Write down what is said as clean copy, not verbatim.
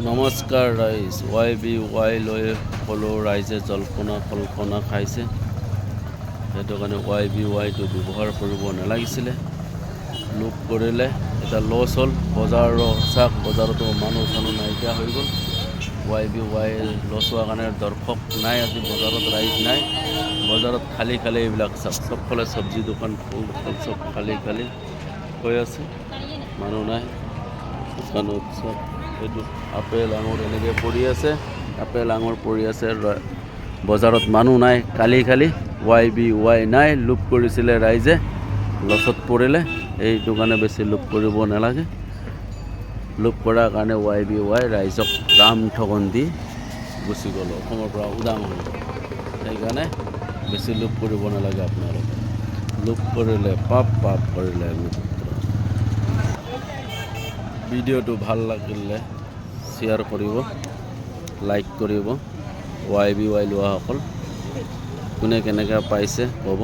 নমস্কাৰ ৰাইজ, YBY লৈ সকলো ৰাইজে জল্পনা কল্পনা খাইছে। সেইটো কাৰণে YBYটো ব্যৱহাৰ কৰিব নালাগিছিলে। লোক কৰিলে এটা লছ হ'ল। বজাৰতো মানুহ নাইকিয়া হৈ গ'ল। YBY লছ হোৱাৰ কাৰণে দৰ্শক নাই, আজি বজাৰত ৰাইজ নাই। বজাৰত খালী এইবিলাক চবফালে চব্জি দোকান ফুল চব খালী হৈ আছে, মানুহ নাই দোকানত। চব এইটো আপেল আঙুৰ এনেকৈ পৰি আছে, বজাৰত মানুহ নাই, খালী YBY নাই। লোভ কৰিছিলে ৰাইজে, লছত পৰিলে। এইটো কাৰণে বেছি লোভ কৰিব নালাগে। লোভ কৰাৰ কাৰণে YBY ৰাইজক ৰাম ঠগন দি গুচি গ'ল, অসমৰ পৰা উদাং হৈ গ'ল। সেইকাৰণে বেছি লোভ কৰিব নালাগে। আপোনালোকে লোভ কৰিলে পাপ কৰিলে মিত্ৰ। ভিডিঅ'টো ভাল লাগিলে শ্বেয়াৰ কৰিব, লাইক কৰিব। YBY লোৱাসকল কোনে কেনেকৈ পাইছে ক'ব।